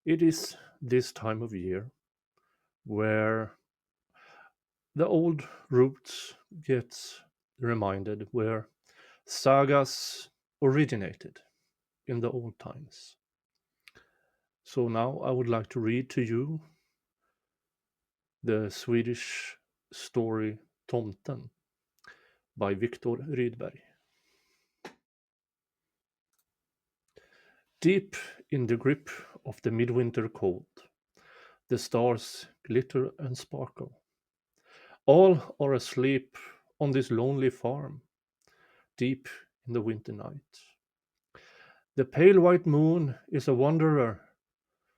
It is this time of year where the old roots get reminded, where sagas originated in the old times. So now I would like to read to you the Swedish story Tomten by Viktor Rydberg. Deep in the grip of the midwinter cold, the stars glitter and sparkle. All are asleep on this lonely farm, deep in the winter night. The pale white moon is a wanderer.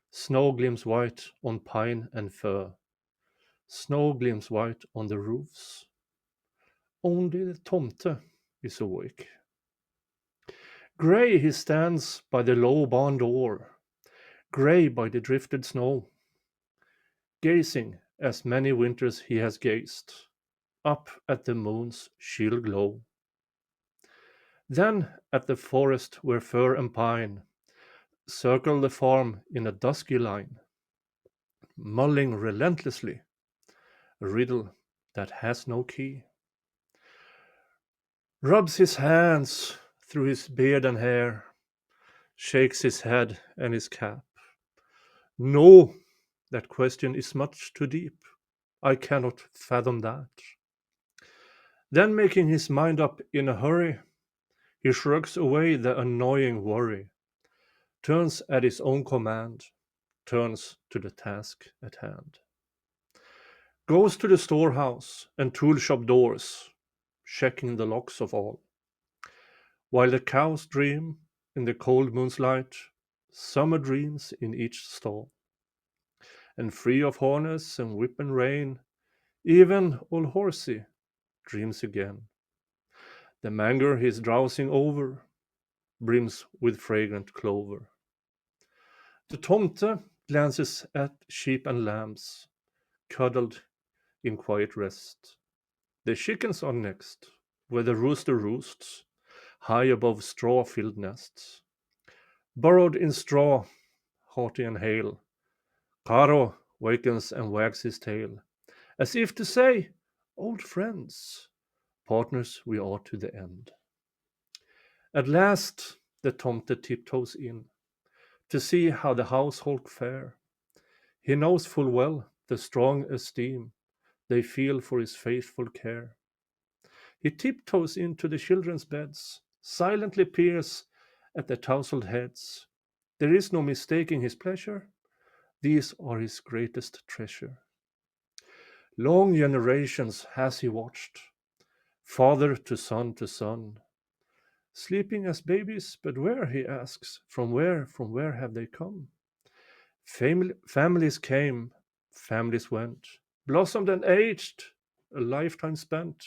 Snow gleams white on pine and fir. Snow gleams white on the roofs. Only the tomte is awake. Grey he stands by the low barn door, grey by the drifted snow, gazing as many winters he has gazed, up at the moon's chill glow. Then at the forest where fir and pine circle the farm in a dusky line, mulling relentlessly, a riddle that has no key. Rubs his hands through his beard and hair, shakes his head and his cap. No, that question is much too deep. I cannot fathom that. Then, making his mind up in a hurry, he shrugs away the annoying worry, turns at his own command, turns to the task at hand. Goes to the storehouse and tool shop doors, checking the locks of all, while the cows dream in the cold moon's light, summer dreams in each stall. And free of harness and whip and rein, even old horsey dreams again. The manger he's drowsing over brims with fragrant clover. The tomte glances at sheep and lambs, cuddled in quiet rest. The chickens are next, where the rooster roosts, high above straw-filled nests. Burrowed in straw, hearty and hale, Caro wakens and wags his tail, as if to say, old friends, partners we are to the end. At last the tomte tiptoes in, to see how the household fare. He knows full well the strong esteem they feel for his faithful care. He tiptoes into the children's beds, silently peers at the tousled heads. There is no mistaking his pleasure. These are his greatest treasure. Long generations has he watched, father to son, sleeping as babies, but where, he asks, from where have they come? Families came, families went, blossomed and aged, a lifetime spent.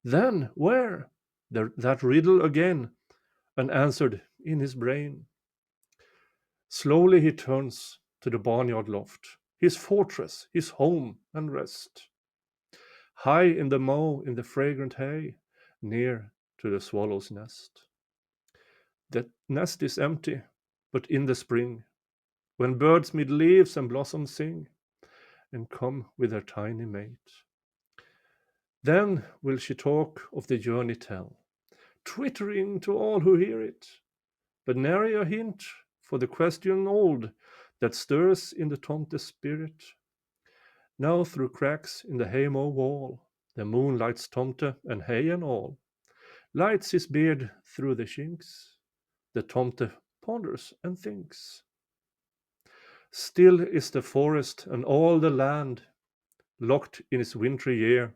Then where? That riddle again, unanswered in his brain. Slowly he turns to the barnyard loft, his fortress, his home and rest. High in the mow, in the fragrant hay, near to the swallow's nest. The nest is empty, but in the spring, when birds mid leaves and blossoms sing, and come with their tiny mate. Then will she talk of the journey tell, twittering to all who hear it, but nary a hint for the question old that stirs in the tomte's spirit. Now through cracks in the haymow wall, the moon lights tomte and hay and all, lights his beard through the chinks. The tomte ponders and thinks. Still is the forest and all the land, locked in its wintry year.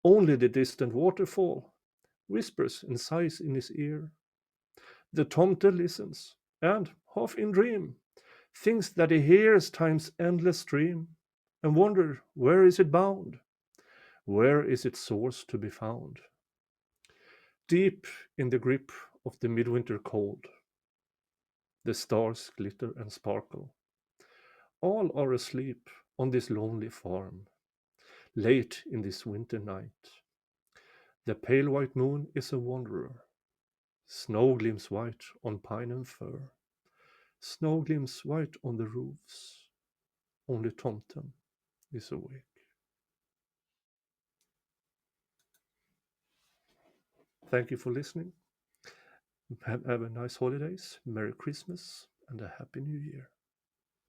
Only the distant waterfall whispers and sighs in his ear. The tomte listens, and, half in dream, thinks that he hears time's endless stream, and wonder where is it bound? Where is its source to be found? Deep in the grip of the midwinter cold, the stars glitter and sparkle. All are asleep on this lonely farm, late in this winter night. The pale white moon is a wanderer. Snow gleams white on pine and fir. Snow gleams white on the roofs. Only Tomten is awake. Thank you for listening. Have a nice holidays, Merry Christmas, and a Happy New Year.